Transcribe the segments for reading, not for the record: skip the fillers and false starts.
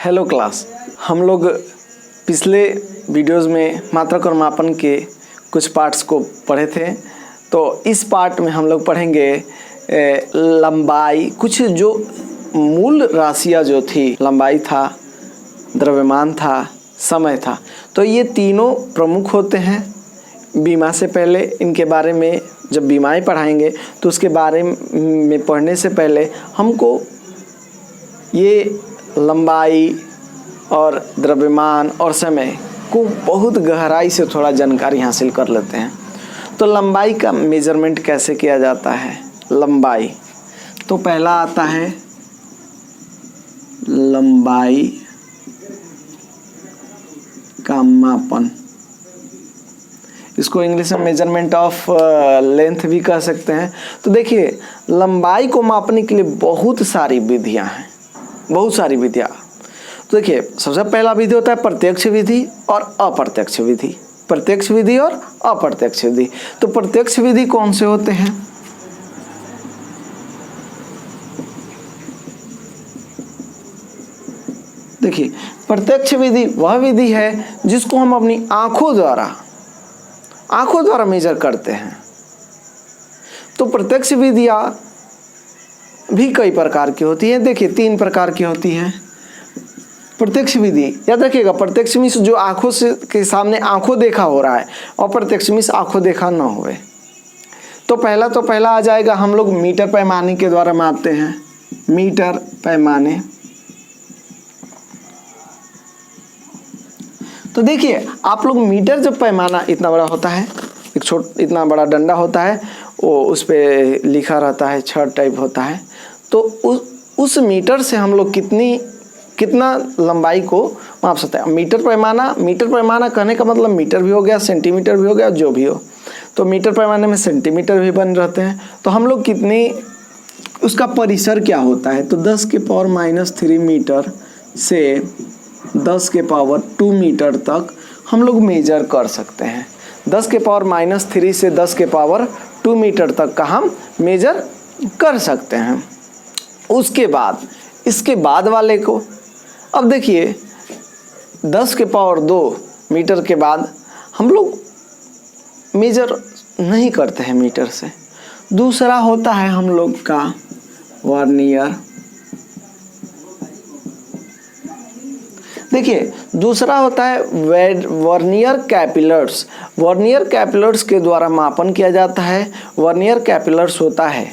Hello class. हम लोग पिछले वीडियोस में मात्रक और मापन के कुछ पार्ट्स को पढ़े थे, तो इस पार्ट में हम लोग पढ़ेंगे लंबाई। कुछ जो मूल राशियाँ जो थी, लंबाई था, द्रव्यमान था, समय था, तो ये तीनों प्रमुख होते हैं बीमा से पहले। इनके बारे में जब बीमाएँ पढ़ाएंगे तो उसके बारे में पढ़ने से पहले हमको ये लंबाई और द्रव्यमान और समय को बहुत गहराई से थोड़ा जानकारी हासिल कर लेते हैं। तो लंबाई का मेजरमेंट कैसे किया जाता है? लंबाई तो पहला आता है लंबाई का मापन। इसको इंग्लिश में मेजरमेंट ऑफ लेंथ भी कह सकते हैं। तो देखिए, लंबाई को मापने के लिए बहुत सारी विधियां हैं, बहुत सारी विधियां। तो देखिए, सबसे पहला विधि होता है प्रत्यक्ष विधि और अप्रत्यक्ष विधि। प्रत्यक्ष विधि और अप्रत्यक्ष विधि। तो प्रत्यक्ष विधि कौन से होते हैं? देखिए, प्रत्यक्ष विधि वह विधि है जिसको हम अपनी आंखों द्वारा मेजर करते हैं। तो प्रत्यक्ष विधियां भी कई प्रकार की होती है। देखिए, 3 प्रकार की होती हैं प्रत्यक्ष विधि। याद रखिएगा, प्रत्यक्ष मीन्स जो आंखों से के सामने आंखों देखा हो रहा है, और अप्रत्यक्ष मीन्स आंखों देखा ना हुए। तो पहला आ जाएगा, हम लोग मीटर पैमाने के द्वारा मापते हैं। मीटर पैमाने। तो देखिए, आप लोग मीटर जब पैमाना इतना बड़ा होता है, इतना बड़ा डंडा होता है, वो उस पे लिखा रहता है, छड़ टाइप होता है, तो उस मीटर से हम लोग कितना लंबाई को माप सकते हैं। मीटर पैमाना कहने का मतलब मीटर भी हो गया, सेंटीमीटर भी हो गया, जो भी हो। तो मीटर पैमाने में सेंटीमीटर भी बन रहते हैं। तो हम लोग उसका परिसर क्या होता है? तो 10 के पावर -3 मीटर से 10 के पावर 2 मीटर तक हम लोग मेजर कर सकते हैं। 10 के पावर -3 से 10 के पावर 2 मीटर तक का हम मेजर कर सकते हैं। इसके बाद वाले को, अब देखिए, 10 के पावर 2 मीटर के बाद हम लोग मेजर नहीं करते हैं मीटर से। दूसरा होता है हम लोग का वर्नियर। देखिए, दूसरा होता है वर्नियर कैपिलर्स। वर्नियर कैपिलर्स के द्वारा मापन किया जाता है। वर्नियर कैपिलर्स होता है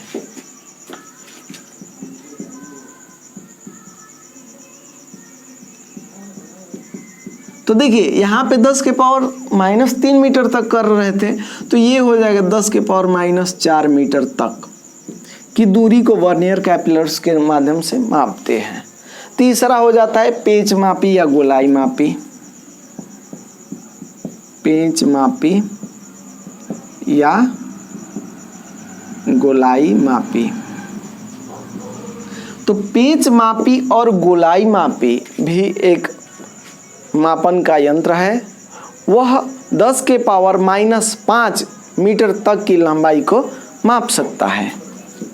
तो देखिए, यहाँ पे 10 के पावर -3 मीटर तक कर रहे थे, तो ये हो जाएगा 10 के पावर -4 मीटर तक की दूरी को वर्नियर कैपिलर्स के माध्यम से मापते हैं। तीसरा हो जाता है पेंच मापी या गोलाई मापी। पेंच मापी या गोलाई मापी। तो पेंच मापी और गोलाई मापी भी एक मापन का यंत्र है। वह 10 के पावर -5 मीटर तक की लंबाई को माप सकता है।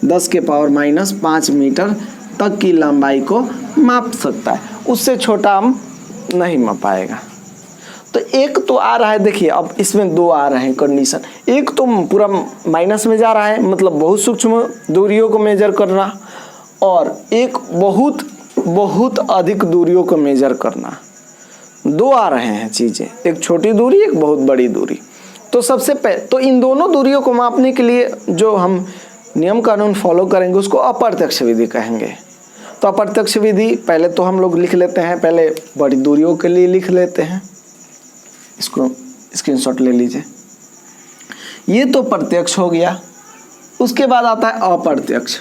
10 के पावर -5 मीटर तक की लंबाई को माप सकता है। उससे छोटा हम नहीं माप पाएगा। तो एक तो आ रहा है, देखिए, अब इसमें 2 आ रहे हैं कंडीशन। एक तो पूरा माइनस में जा रहा है, मतलब बहुत सूक्ष्म दूरियों को मेजर करना, और एक बहुत अधिक दूरियों को मेजर करना। 2 आ रहे हैं चीज़ें, एक छोटी दूरी, एक बहुत बड़ी दूरी। तो सबसे पहले तो इन दोनों दूरियों को मापने के लिए जो हम नियम कानून फॉलो करेंगे उसको अप्रत्यक्ष विधि कहेंगे। तो अप्रत्यक्ष विधि पहले तो हम लोग लिख लेते हैं, पहले बड़ी दूरियों के लिए लिख लेते हैं। इसको स्क्रीनशॉट ले लीजिए। ये तो प्रत्यक्ष हो गया। उसके बाद आता है अप्रत्यक्ष।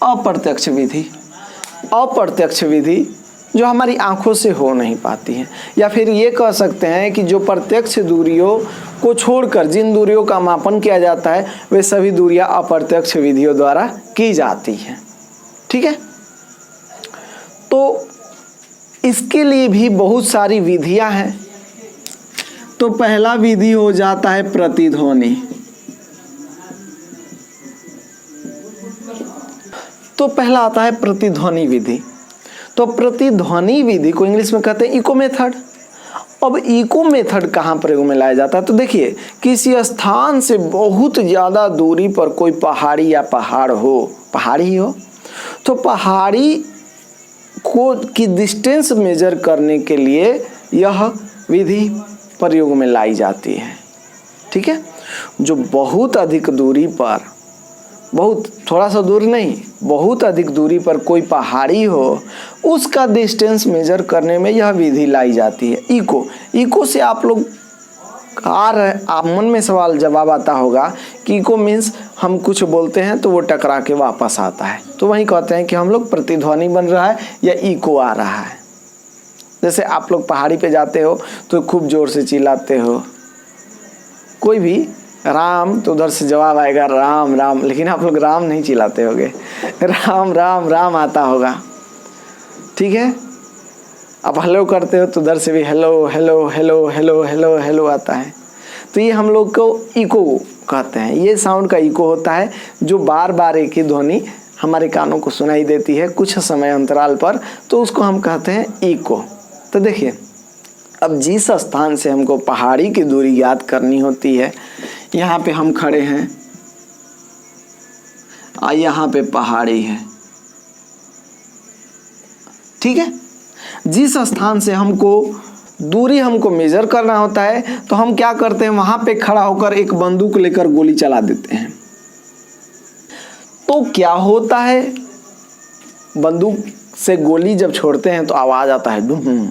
अप्रत्यक्ष विधि जो हमारी आंखों से हो नहीं पाती है, या फिर ये कह सकते हैं कि जो प्रत्यक्ष दूरियों को छोड़कर जिन दूरियों का मापन किया जाता है, वे सभी दूरियां अप्रत्यक्ष विधियों द्वारा की जाती हैं। ठीक है, तो इसके लिए भी बहुत सारी विधियां हैं। तो पहला विधि हो जाता है प्रतिध्वनि। तो पहला आता है प्रतिध्वनि विधि। तो प्रतिध्वनि विधि को इंग्लिश में कहते हैं इको मेथड। अब इको मेथड कहाँ प्रयोग में लाया जाता है? तो देखिए, किसी स्थान से बहुत ज़्यादा दूरी पर कोई पहाड़ी या पहाड़ी हो, तो पहाड़ी को की डिस्टेंस मेजर करने के लिए यह विधि प्रयोग में लाई जाती है। ठीक है, जो बहुत अधिक दूरी पर, बहुत थोड़ा सा दूर नहीं, बहुत अधिक दूरी पर कोई पहाड़ी हो, उसका डिस्टेंस मेजर करने में यह विधि लाई जाती है इको से आप लोग आप मन में सवाल जवाब आता होगा कि इको मीन्स हम कुछ बोलते हैं तो वो टकरा के वापस आता है, तो वही कहते हैं कि हम लोग प्रतिध्वनि बन रहा है या इको आ रहा है। जैसे आप लोग पहाड़ी पे जाते हो तो खूब जोर से चिल्लाते हो, कोई भी राम तो उधर से जवाब आएगा राम राम, लेकिन आप लोग राम नहीं चिल्लाते होगे, राम राम राम आता होगा। ठीक है, आप हेलो करते हो तो उधर से भी hello hello hello hello hello hello आता है। तो ये हम लोग को इको कहते हैं। ये साउंड का इको होता है जो बार बार एक ही ध्वनि हमारे कानों को सुनाई देती है कुछ समय अंतराल पर, तो उसको हम कहते हैं इको। तो देखिए, अब जिस स्थान से हमको पहाड़ी की दूरी याद करनी होती है, यहाँ पे हम खड़े हैं और यहाँ पे पहाड़ी है। ठीक है, जिस स्थान से हमको दूरी हमको मेजर करना होता है तो हम क्या करते हैं, वहां पे खड़ा होकर एक बंदूक लेकर गोली चला देते हैं। तो क्या होता है, बंदूक से गोली जब छोड़ते हैं तो आवाज आता है डूम।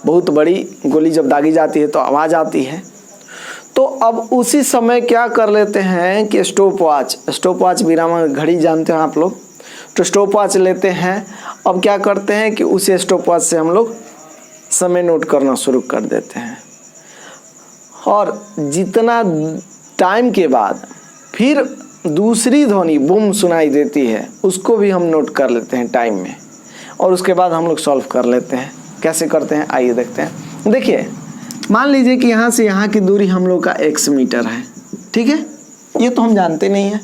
बहुत बड़ी गोली जब दागी जाती है तो आवाज आती है। तो अब उसी समय क्या कर लेते हैं कि स्टॉप वॉच विराम घड़ी जानते हो आप लोग, तो स्टॉप वॉच लेते हैं। अब क्या करते हैं कि उसी स्टॉप वॉच से हम लोग समय नोट करना शुरू कर देते हैं, और जितना टाइम के बाद फिर दूसरी ध्वनि बूम सुनाई देती है उसको भी हम नोट कर लेते हैं टाइम में, और उसके बाद हम लोग सॉल्व कर लेते हैं। कैसे करते हैं आइए देखते हैं। देखिए, मान लीजिए कि यहाँ से यहाँ की दूरी हम लोग का x मीटर है। ठीक है, ये तो हम जानते नहीं है।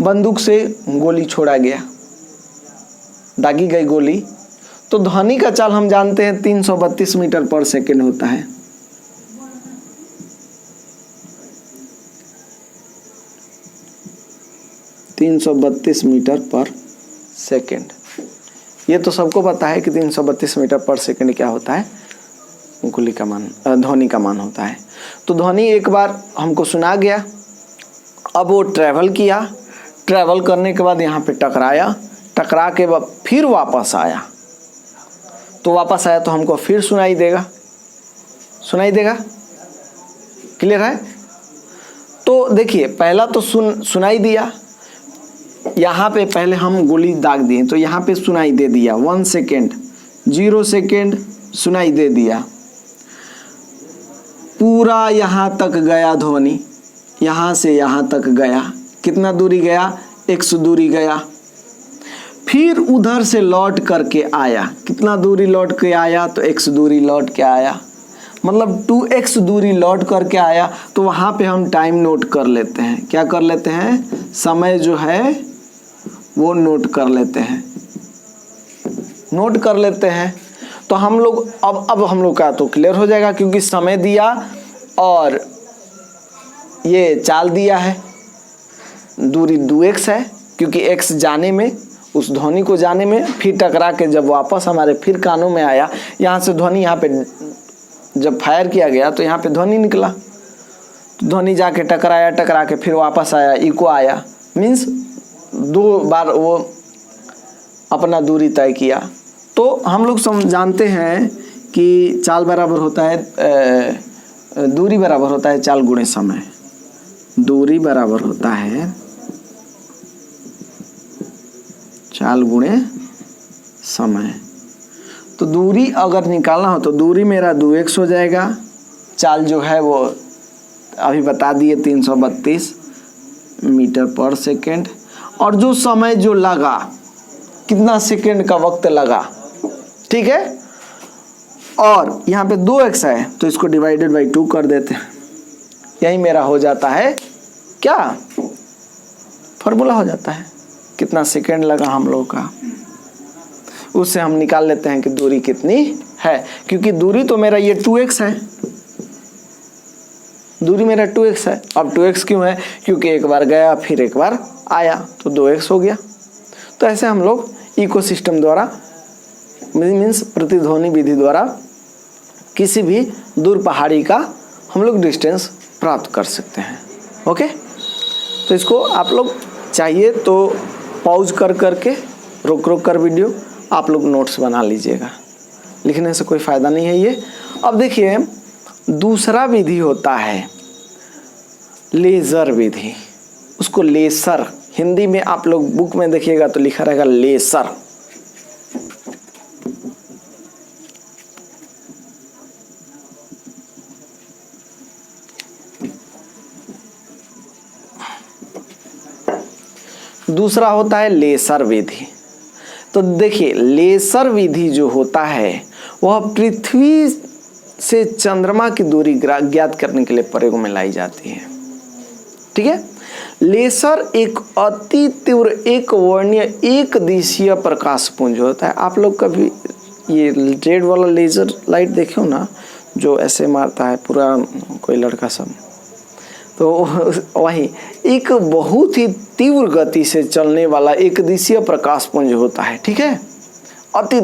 बंदूक से गोली छोड़ा गया, दागी गई गोली, तो ध्वनि का चाल हम जानते हैं 332 मीटर पर सेकेंड होता है। मीटर पर सेकेंड, ये तो सबको पता है कि 332 मीटर पर सेकेंड क्या होता है, गोली का मान, ध्वनि का मान होता है। तो ध्वनि एक बार हमको सुना गया, अब वो ट्रैवल किया, ट्रैवल करने के बाद यहाँ पे टकराया, टकरा के बाद फिर वापस आया, तो वापस आया तो हमको फिर सुनाई देगा, क्लियर है। तो देखिए, पहला तो सुनाई दिया, यहाँ पे पहले हम गोली दाग दिए तो यहाँ पे सुनाई दे दिया 1 सेकेंड, 0 सेकेंड सुनाई दे दिया, पूरा यहाँ तक गया ध्वनि, यहाँ से यहाँ तक गया, कितना दूरी गया, x दूरी गया, फिर उधर से लौट करके आया, कितना दूरी लौट के आया, तो x दूरी लौट के आया, मतलब 2x दूरी लौट करके आया। तो वहाँ पे हम टाइम नोट कर लेते हैं, क्या कर लेते हैं, समय जो है वो नोट कर लेते हैं। तो हम लोग अब हम लोग का तो क्लियर हो जाएगा, क्योंकि समय दिया और ये चाल दिया है, दूरी 2x है, क्योंकि x जाने में, उस ध्वनि को जाने में, फिर टकरा के जब वापस हमारे फिर कानों में आया, यहाँ से ध्वनि, यहाँ पे जब फायर किया गया तो यहाँ पे ध्वनि निकला, तो ध्वनि जाके टकराया, टकरा के फिर वापस आया, इको आया, मीन्स 2 बार वो अपना दूरी तय किया। तो हम लोग जानते हैं कि चाल बराबर होता है, दूरी बराबर होता है चाल गुणे समय, दूरी बराबर होता है चाल गुणे समय। तो दूरी अगर निकालना हो तो दूरी मेरा 2x हो जाएगा, चाल जो है वो अभी बता दिए 332 मीटर पर सेकेंड, और जो समय जो लगा, कितना सेकेंड का वक्त लगा, ठीक है, और यहाँ पे 2x है तो इसको डिवाइडेड बाई 2 कर देते हैं। यही मेरा हो जाता है क्या, फॉर्मूला हो जाता है। कितना सेकंड लगा हम लोग का, उससे हम निकाल लेते हैं कि दूरी कितनी है, क्योंकि दूरी तो मेरा ये 2x है, दूरी मेरा 2x है। अब 2x क्यों है, क्योंकि एक बार गया फिर एक बार आया तो 2x हो गया। तो ऐसे हम लोग इकोसिस्टम द्वारा मीन्स प्रतिध्वनि विधि द्वारा किसी भी दूर पहाड़ी का हम लोग डिस्टेंस प्राप्त कर सकते हैं। ओके, तो इसको आप लोग चाहिए तो पॉज कर करके रोक रोक कर वीडियो आप लोग नोट्स बना लीजिएगा, लिखने से कोई फ़ायदा नहीं है ये। अब देखिए दूसरा विधि होता है लेज़र विधि, उसको लेसर, हिंदी में आप लोग बुक में देखिएगा तो लिखा रहेगा लेसर। दूसरा होता है लेसर विधि। तो देखिए लेसर विधि जो होता है वह पृथ्वी से चंद्रमा की दूरी ज्ञात करने के लिए प्रयोग में लाई जाती है। ठीक है, लेसर एक अति तीव्र एक वर्णीय एक दिशीय प्रकाश पुंज होता है। आप लोग कभी ये रेड वाला लेजर लाइट देखे हो ना, जो ऐसे मारता है पूरा कोई लड़का सब, तो वही एक बहुत ही तीव्र गति से चलने वाला एक दिशीय प्रकाश पुंज होता है। ठीक है, अति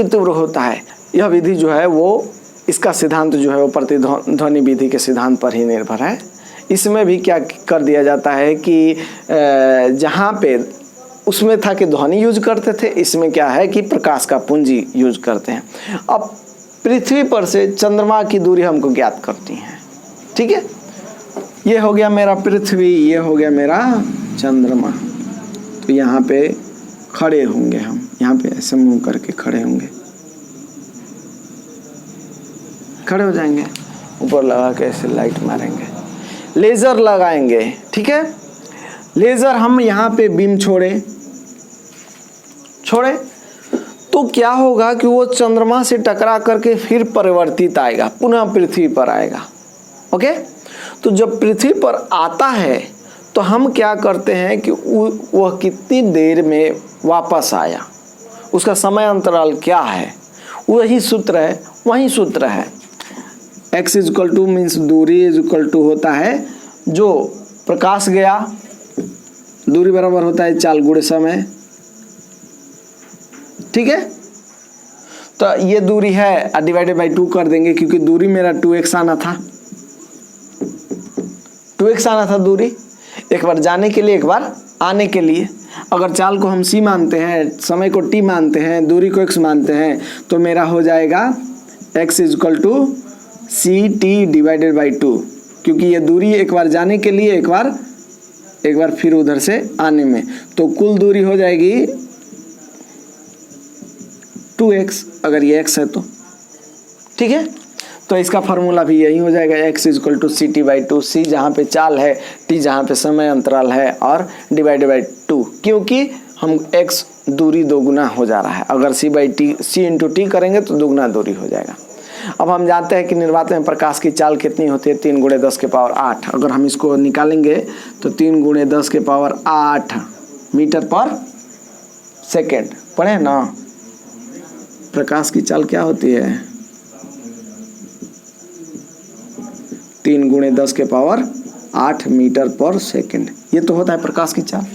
तीव्र होता है। यह विधि जो है वो, इसका सिद्धांत जो है वो प्रतिध्वनि विधि के सिद्धांत पर ही निर्भर है। इसमें भी क्या कर दिया जाता है कि जहाँ पे उसमें था कि ध्वनि यूज करते थे, इसमें क्या है कि प्रकाश का पुंज यूज करते हैं। अब पृथ्वी पर से चंद्रमा की दूरी हमको ज्ञात करती है। ठीक है, ये हो गया मेरा पृथ्वी, ये हो गया मेरा चंद्रमा। तो यहाँ पे खड़े होंगे हम, यहाँ पे ऐसे मुंह करके खड़े होंगे, खड़े हो जाएंगे, ऊपर लगा के ऐसे लाइट मारेंगे, लेजर लगाएंगे। ठीक है, लेजर हम यहाँ पे बीम छोड़े तो क्या होगा कि वो चंद्रमा से टकरा करके फिर परिवर्तित आएगा, पुनः पृथ्वी पर आएगा। ओके, तो जब पृथ्वी पर आता है तो हम क्या करते हैं कि वह कितनी देर में वापस आया, उसका समय अंतराल क्या है, वही सूत्र है। x इक्वल टू मीन्स दूरी इक्वल टू होता है जो प्रकाश गया, दूरी बराबर होता है चाल गुणे समय। ठीक है, तो ये दूरी है डिवाइडेड बाई 2 कर देंगे, क्योंकि दूरी मेरा 2x आना था, 2x आना था दूरी, एक बार जाने के लिए एक बार आने के लिए। अगर चाल को हम c मानते हैं, समय को t मानते हैं, दूरी को x मानते हैं, तो मेरा हो जाएगा x equal to C T divided by 2, क्योंकि ये दूरी एक बार जाने के लिए एक बार फिर उधर से आने में, तो कुल दूरी हो जाएगी 2x, अगर ये x है तो। ठीक है, तो इसका फार्मूला भी यही हो जाएगा, x equal to C T by 2, C जहाँ पे चाल है, t जहाँ पे समय अंतराल है, और डिवाइडेड बाई 2, क्योंकि हम x दूरी दोगुना हो जा रहा है। अगर c इंटू टी करेंगे तो दुगना दूरी हो जाएगा। अब हम जानते हैं कि निर्वात में प्रकाश की चाल कितनी होती है, 3 गुणे 10 के पावर 8। अगर हम इसको निकालेंगे तो 3 गुणे 10 के पावर 8 मीटर पर सेकेंड। पढ़े ना, प्रकाश की चाल क्या होती है, 3 गुणे 10 के पावर 8 मीटर पर सेकेंड, ये तो होता है प्रकाश की चाल।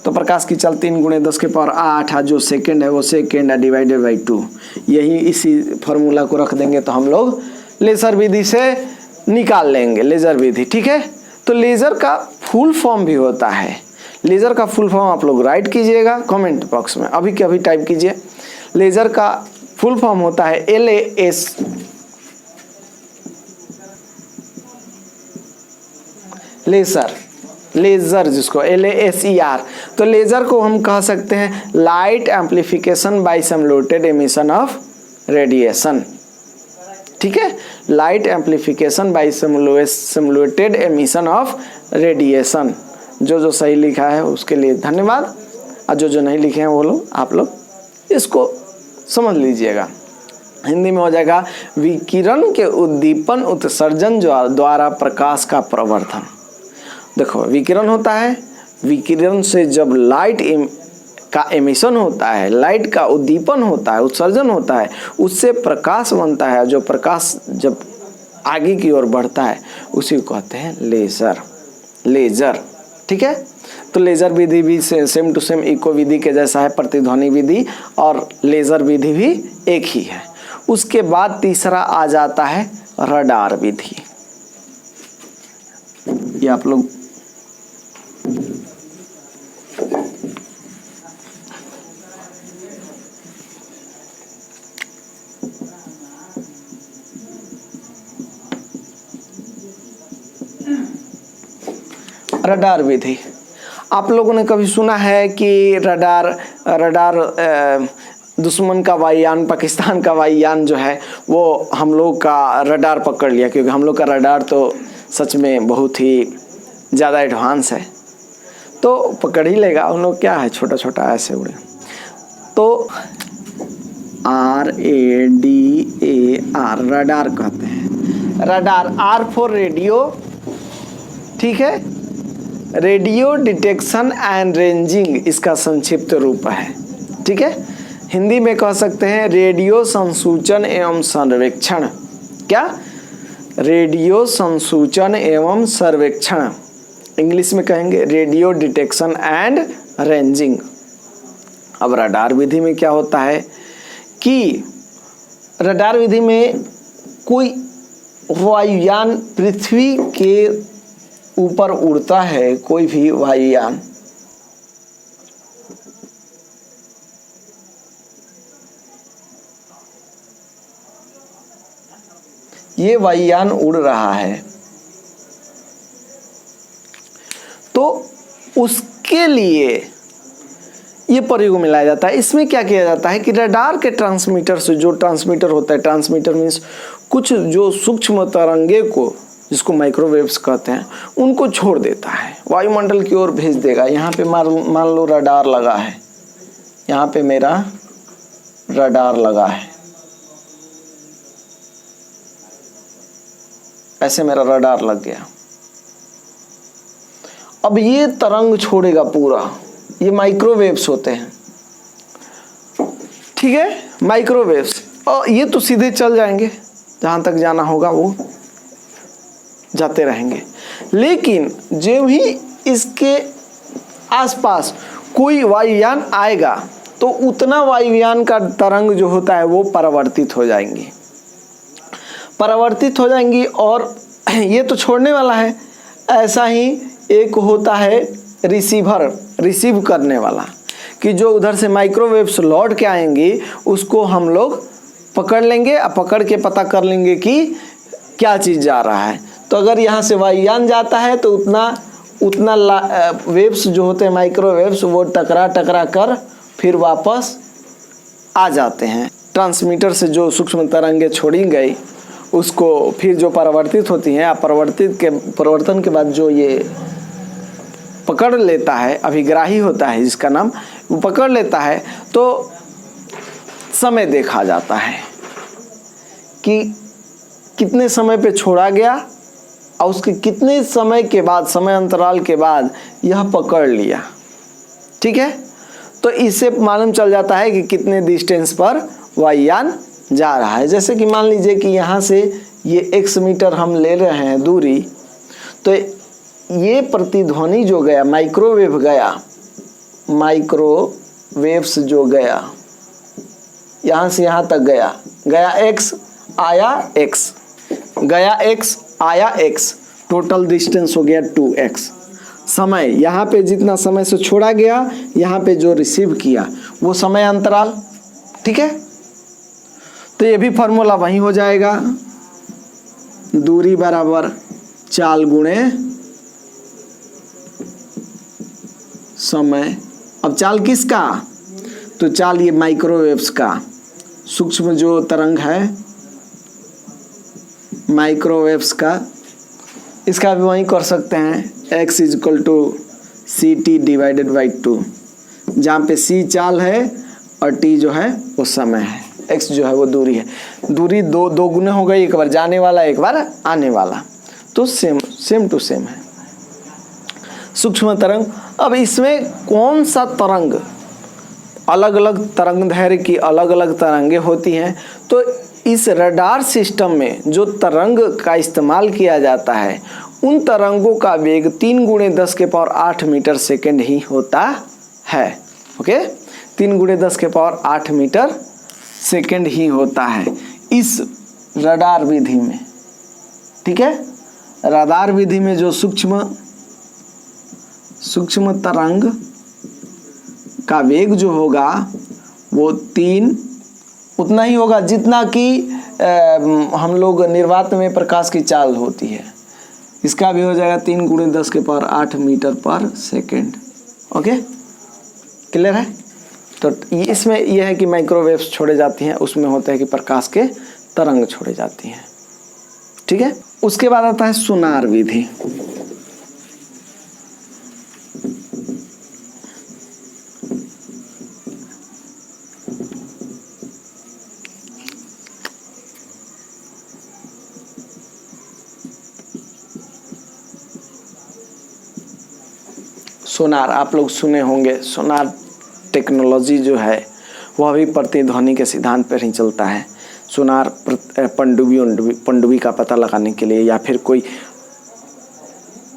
तो प्रकाश की चाल 3 गुणे 10 के पावर 8, जो सेकेंड है वो सेकेंड है डिवाइडेड बाई 2। यही इसी फॉर्मूला को रख देंगे तो हम लोग लेज़र विधि से निकाल लेंगे, लेज़र विधि। ठीक है, तो लेज़र का फुल फॉर्म भी होता है, लेज़र का फुल फॉर्म आप लोग राइट कीजिएगा कमेंट बॉक्स में, अभी के अभी टाइप कीजिए। लेज़र का फुल फॉर्म होता है LAS, लेज़र जिसको LASER। तो लेज़र को हम कह सकते हैं light amplification by simulated emission of radiation. ठीक है, light amplification by simulated emission of radiation. जो सही लिखा है उसके लिए धन्यवाद, और जो नहीं लिखे हैं वो लोग आप लोग इसको समझ लीजिएगा। हिंदी में हो जाएगा विकिरण के उद्दीपन उत्सर्जन द्वारा प्रकाश का प्रवर्धन। देखो विकिरण होता है, विकिरण से जब लाइट का एमिशन होता है, लाइट का उद्दीपन होता है, उत्सर्जन होता है, उससे प्रकाश बनता है। जो प्रकाश जब आगे की ओर बढ़ता है उसी को कहते हैं लेजर। लेजर, ठीक है। तो लेजर विधि भी सेम टू सेम इको विधि के जैसा है, प्रतिध्वनि विधि और लेजर विधि भी एक ही है। उसके बाद तीसरा आ जाता है रडार विधि। ये आप लोग रडार विधि, आप लोगों ने कभी सुना है कि रडार दुश्मन का वायुयान, पाकिस्तान का वायुयान जो है वो हम लोग का रडार पकड़ लिया, क्योंकि हम लोग का रडार तो सच में बहुत ही ज़्यादा एडवांस है, तो पकड़ ही लेगा। उन लोग क्या है, छोटा छोटा ऐसे उड़े। तो RADAR रडार कहते हैं। रडार, R फॉर रेडियो, ठीक है, रेडियो डिटेक्शन एंड रेंजिंग इसका संक्षिप्त रूप है, ठीक है। हिंदी में कह सकते हैं रेडियो संसूचन एवं सर्वेक्षण। क्या? रेडियो संसूचन एवं सर्वेक्षण। इंग्लिश में कहेंगे रेडियो डिटेक्शन एंड रेंजिंग। अब रडार विधि में क्या होता है कि रडार विधि में कोई वायुयान पृथ्वी के ऊपर उड़ता है, कोई भी वायुयान, ये वायुयान उड़ रहा है, तो उसके लिए ये प्रयोग में लाया जाता है। इसमें क्या किया जाता है कि रडार के ट्रांसमीटर से, जो ट्रांसमीटर होता है, ट्रांसमीटर मीन्स कुछ जो सूक्ष्म तरंगे को, जिसको माइक्रोवेव्स कहते हैं, उनको छोड़ देता है, वायुमंडल की ओर भेज देगा। यहाँ पे मान लो रडार लगा है, यहाँ पे मेरा रडार लगा है, ऐसे मेरा रडार लग गया। अब ये तरंग छोड़ेगा पूरा, ये माइक्रोवेव्स होते हैं, ठीक है, माइक्रोवेव्स। और ये तो सीधे चल जाएंगे, जहां तक जाना होगा वो जाते रहेंगे। लेकिन जो ही इसके आसपास कोई वायुयान आएगा तो उतना वायुयान का तरंग जो होता है वो परावर्तित हो जाएंगी, परावर्तित हो जाएंगी। और ये तो छोड़ने वाला है। ऐसा ही एक होता है रिसीवर, रिसीव करने वाला, कि जो उधर से माइक्रोवेव्स लौट के आएंगी उसको हम लोग पकड़ लेंगे, और पकड़ के पता कर लेंगे कि क्या चीज़ जा रहा है। तो अगर यहाँ से वायुयान जाता है तो उतना वेव्स जो होते हैं माइक्रोवेव्स, वो टकरा कर फिर वापस आ जाते हैं। ट्रांसमीटर से जो सूक्ष्म तरंगें छोड़ी गई उसको फिर जो परावर्तित होती हैं, परिवर्तन के बाद जो ये पकड़ लेता है, अभिग्राही होता है जिसका नाम, वो पकड़ लेता है, तो समय देखा जाता है कि कितने समय पे छोड़ा गया और उसके कितने समय के बाद, समय अंतराल के बाद यह पकड़ लिया, ठीक है। तो इससे मालूम चल जाता है कि कितने डिस्टेंस पर वायुयान जा रहा है। जैसे कि मान लीजिए कि यहाँ से ये x मीटर हम ले रहे हैं दूरी, तो ये प्रतिध्वनि जो गया, माइक्रोवेव गया, माइक्रोवेव्स जो गया, यहाँ से यहाँ तक गया, x आया x, गया x आया x, टोटल डिस्टेंस हो गया 2x। समय, यहाँ पे जितना समय से छोड़ा गया, यहाँ पे जो रिसीव किया वो समय अंतराल, ठीक है। तो ये भी फॉर्मूला वही हो जाएगा, दूरी बराबर चाल गुणे समय। अब चाल किसका? तो चाल ये माइक्रोवेव्स का, सूक्ष्म जो तरंग है माइक्रोवेव्स का, इसका भी वही कर सकते हैं, x = ct / 2, जहाँ पे c चाल है और t जो है वो समय है। x जो है वो दूरी है। दूरी दो गुने हो गई, एक बार जाने वाला एक बार आने वाला, तो सेम टू सेम है। सूक्ष्म तरंग, अब इसमें कौन सा तरंग, अलग अलग तरंग दैर्घ्य की अलग अलग तरंगे होती हैं। तो इस रडार सिस्टम में जो तरंग का इस्तेमाल किया जाता है उन तरंगों का वेग 3 × 10⁸ मीटर सेकेंड ही होता है। ओके, 3 × 10⁸ मीटर सेकेंड ही होता है इस रडार विधि में। ठीक है, रडार विधि में जो सूक्ष्म तरंग का वेग जो होगा वो 3 उतना ही होगा जितना कि हम लोग निर्वात में प्रकाश की चाल होती है। इसका भी हो जाएगा 3 × 10⁸ मीटर पर सेकेंड। ओके, क्लियर है। तो इसमें यह है कि माइक्रोवेव्स छोड़े जाती हैं, उसमें होता है कि प्रकाश के तरंग छोड़े जाती हैं। ठीक है, उसके बाद आता है सोनार विधि। सोनार आप लोग सुने होंगे, सोनार टेक्नोलॉजी जो है वह भी प्रतिध्वनि के सिद्धांत पर ही चलता है। सोनार पनडुब्बी का पता लगाने के लिए, या फिर कोई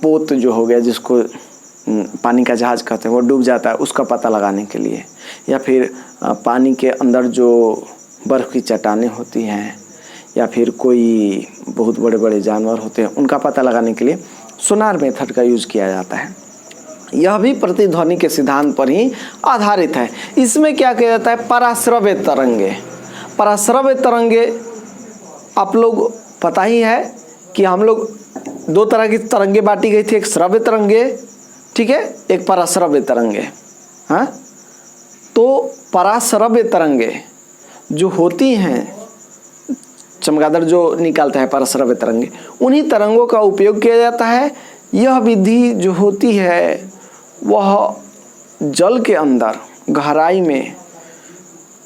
पोत जो हो गया जिसको पानी का जहाज कहते हैं वो डूब जाता है उसका पता लगाने के लिए, या फिर पानी के अंदर जो बर्फ़ की चट्टानें होती हैं, या फिर कोई बहुत बड़े बड़े जानवर होते हैं उनका पता लगाने के लिए सोनार मेथड का यूज़ किया जाता है। यह भी प्रतिध्वनि के सिद्धांत पर ही आधारित है। इसमें क्या किया जाता है, पराश्रव्य तरंगे। पराश्रव्य तरंगे आप लोग पता ही है कि हम लोग 2 तरह की तरंगे बांटी गई थी, एक श्रव्य तरंगे, ठीक है, एक पराश्रव्य तरंगे। हाँ, तो पराश्रव्य तरंगे जो होती हैं, चमगादड़ जो निकालता है पराश्रव्य तरंगे, उन्हीं तरंगों का उपयोग किया जाता है। यह विधि जो होती है वह जल के अंदर गहराई में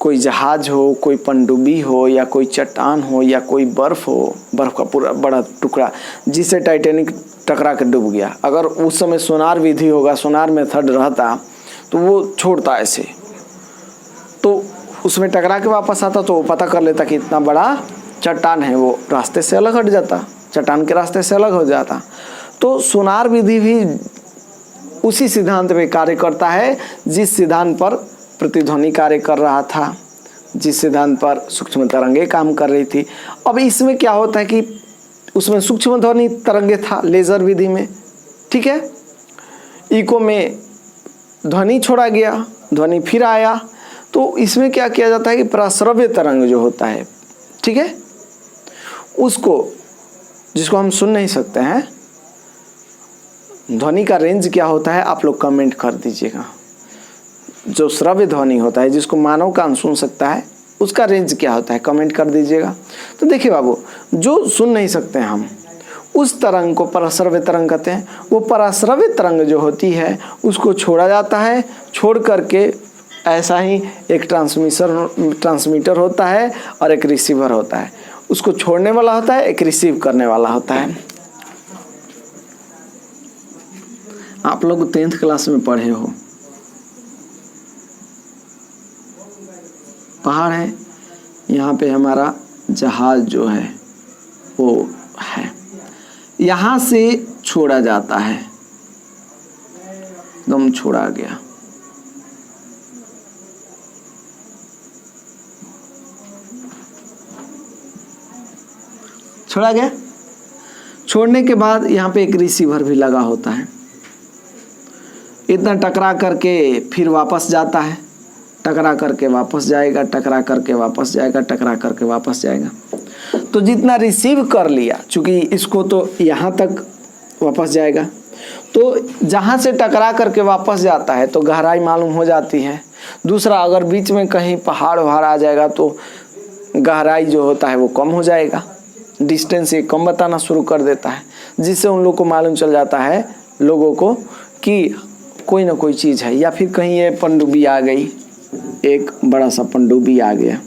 कोई जहाज हो, कोई पनडुब्बी हो, या कोई चट्टान हो, या कोई बर्फ़ हो, बर्फ़ का पूरा बड़ा टुकड़ा जिससे टाइटैनिक टकरा के डूब गया, अगर उस समय सोनार विधि होगा, सोनार मेथड रहता तो वो छोड़ता ऐसे, तो उसमें टकरा के वापस आता तो वो पता कर लेता कि इतना बड़ा चट्टान है, वो रास्ते से अलग हट जाता, चट्टान के रास्ते से अलग हो जाता। तो सोनार विधि भी उसी सिद्धांत में कार्य करता है जिस सिद्धांत पर प्रतिध्वनि कार्य कर रहा था, जिस सिद्धांत पर सूक्ष्म तरंगे काम कर रही थी। अब इसमें क्या होता है कि उसमें सूक्ष्म ध्वनि तरंगे था लेज़र विधि में, ठीक है, इको में ध्वनि छोड़ा गया, ध्वनि फिर आया, तो इसमें क्या किया जाता है कि पराश्रव्य तरंग जो होता है, ठीक है, उसको जिसको हम सुन नहीं सकते हैं, ध्वनि का रेंज क्या होता है आप लोग कमेंट कर दीजिएगा। जो श्रव्य ध्वनि होता है जिसको मानव कान सुन सकता है उसका रेंज क्या होता है कमेंट कर दीजिएगा। तो देखिए बाबू, जो सुन नहीं सकते हैं हम उस तरंग को पराश्रव्य तरंग कहते हैं। वो पराश्रव्य तरंग जो होती है उसको छोड़ा जाता है, छोड़ करके ऐसा ही एक ट्रांसमीटर होता है और एक रिसीवर होता है। उसको छोड़ने वाला होता है, एक रिसीव करने वाला होता है। आप लोग 10th क्लास में पढ़े हो, पहाड़ है, यहाँ पे हमारा जहाज जो है वो है, यहाँ से छोड़ा जाता है, एकदम छोड़ा गया, छोड़ा गया। छोड़ने के बाद यहाँ पे एक रिसीवर भी लगा होता है, इतना टकरा करके फिर वापस जाता है, टकरा करके वापस जाएगा, टकरा करके वापस जाएगा, टकरा करके वापस जाएगा। तो जितना रिसीव कर लिया, चूँकि इसको तो यहाँ तक वापस जाएगा, तो जहाँ से टकरा करके वापस जाता है तो गहराई मालूम हो जाती है। दूसरा, अगर बीच में कहीं पहाड़ वहाड़ आ जाएगा तो गहराई जो होता है वो कम हो जाएगा, डिस्टेंस ये कम बताना शुरू कर देता है, जिससे उन लोग को मालूम चल जाता है लोगों को कि कोई ना कोई चीज़ है। या फिर कहीं ये पनडुब्बी आ गई, एक बड़ा सा पनडुब्बी आ गया,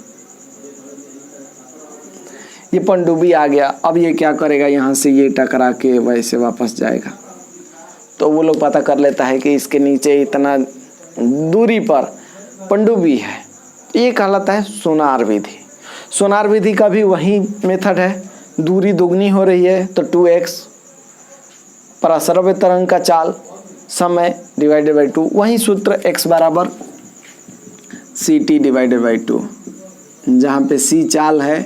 ये पनडुब्बी आ गया, अब ये क्या करेगा, यहाँ से ये टकरा के वैसे वापस जाएगा। तो वो लोग पता कर लेता है कि इसके नीचे इतना दूरी पर पनडुब्बी है। ये कहलाता है सोनार विधि। सोनार विधि का भी वही मेथड है, दूरी दुगनी हो रही है तो 2x, पराश्रव्य तरंग का चाल समय डिवाइडेड बाई 2, वही सूत्र x बराबर ct डिवाइडेड बाई 2, जहाँ पे c चाल है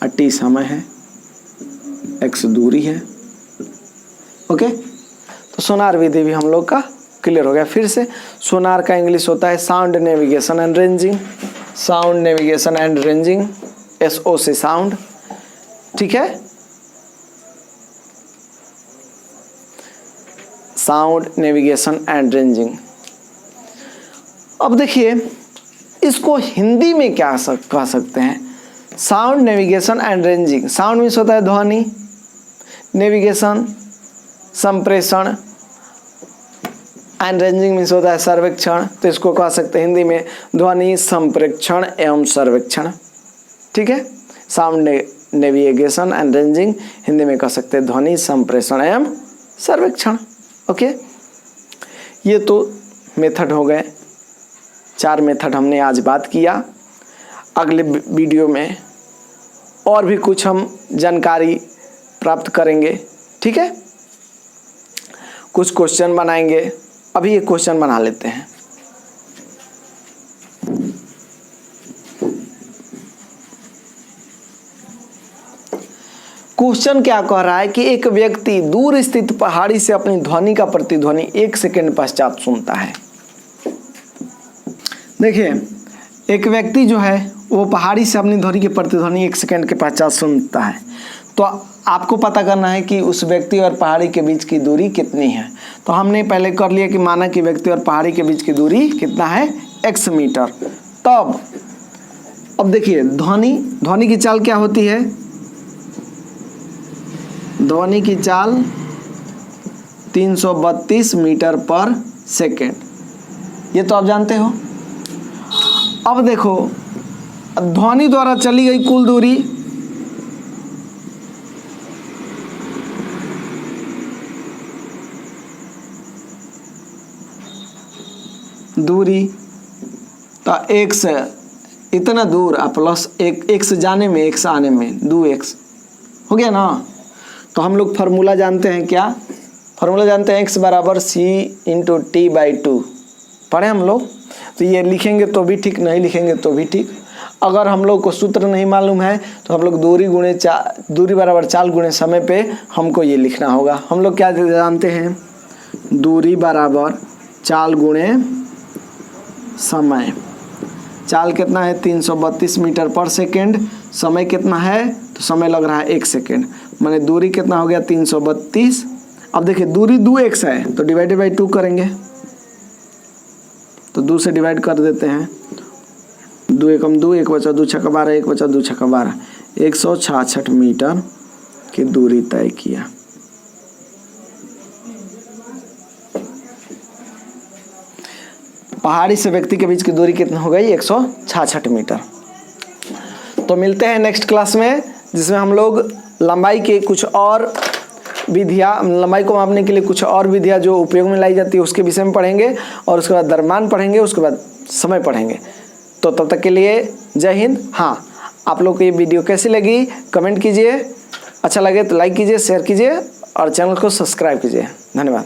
और t समय है, x दूरी है। ओके, तो सोनार विधि भी हम लोग का क्लियर हो गया। फिर से सोनार का इंग्लिश होता है sound navigation and ranging, sound navigation and ranging, SO से साउंड, ठीक है, साउंड नेविगेशन एंड रेंजिंग। अब देखिए इसको हिंदी में क्या कह सकते हैं, sound navigation and ranging. Sound means होता है ध्वनि, नेविगेशन संप्रेषण, एंड रेंजिंग मीन्स होता है सर्वेक्षण। तो इसको कह सकते हैं हिंदी में ध्वनि संप्रेक्षण एवं सर्वेक्षण, ठीक है। Sound navigation and ranging Hindi में कह सकते हैं ध्वनि संप्रेषण एवं सर्वेक्षण। ओके, ये तो मेथड हो गए, 4 मेथड हमने आज बात किया। अगले वीडियो में और भी कुछ हम जानकारी प्राप्त करेंगे, ठीक है। कुछ क्वेश्चन बनाएंगे, अभी एक क्वेश्चन बना लेते हैं। क्वेश्चन क्या कह रहा है कि एक व्यक्ति दूर स्थित पहाड़ी से अपनी ध्वनि का प्रतिध्वनि 1 सेकंड पश्चात सुनता है। देखिए एक व्यक्ति जो है वो पहाड़ी से अपनी ध्वनि की प्रतिध्वनि 1 सेकंड के पश्चात सुनता है। तो आपको पता करना है कि उस व्यक्ति और पहाड़ी के बीच की दूरी कितनी है। तो हमने पहले कर लिया कि माना कि व्यक्ति और पहाड़ी के बीच की दूरी कितना है, x मीटर। तब अब देखिए ध्वनि की चाल क्या होती है, ध्वनि की चाल 332 मीटर पर सेकेंड, ये तो आप जानते हो। अब देखो ध्वनि द्वारा चली गई कुल दूरी तो x इतना दूर प्लस x जाने में x आने में 2x हो गया ना। तो हम लोग फार्मूला जानते हैं, क्या फार्मूला जानते हैं, x बराबर c इंटू टी बाई 2 पढ़े हम लोग। तो ये लिखेंगे तो भी ठीक, नहीं लिखेंगे तो भी ठीक। अगर हम लोग को सूत्र नहीं मालूम है तो हम लोग दूरी बराबर चाल गुणे समय पे हमको ये लिखना होगा। हम लोग क्या जानते हैं, दूरी बराबर चाल गुणे समय। चाल कितना है 332 मीटर पर सेकेंड, समय कितना है तो समय लग रहा है 1 सेकेंड, माने दूरी कितना हो गया 332। अब देखिए दूरी 2x है तो डिवाइडेड बाई 2 करेंगे, तो 2 से डिवाइड कर देते हैं, 2 एकम 2, 1 बचा 2 छक्का 12, 1 बचा 2 छक्का 12, 166 मीटर की दूरी तय किया। पहाड़ी से व्यक्ति के बीच की दूरी कितनी हो गई, 166 मीटर। तो मिलते हैं नेक्स्ट क्लास में, जिसमें हम लोग लंबाई के कुछ और विधियाँ, लंबाई को मापने के लिए कुछ और विधियाँ जो उपयोग में लाई जाती है उसके विषय में पढ़ेंगे, और उसके बाद द्रव्यमान पढ़ेंगे, उसके बाद समय पढ़ेंगे। तो तब तक के लिए जय हिंद। हाँ, आप लोग को ये वीडियो कैसी लगी कमेंट कीजिए, अच्छा लगे तो लाइक कीजिए, शेयर कीजिए और चैनल को सब्सक्राइब कीजिए। धन्यवाद।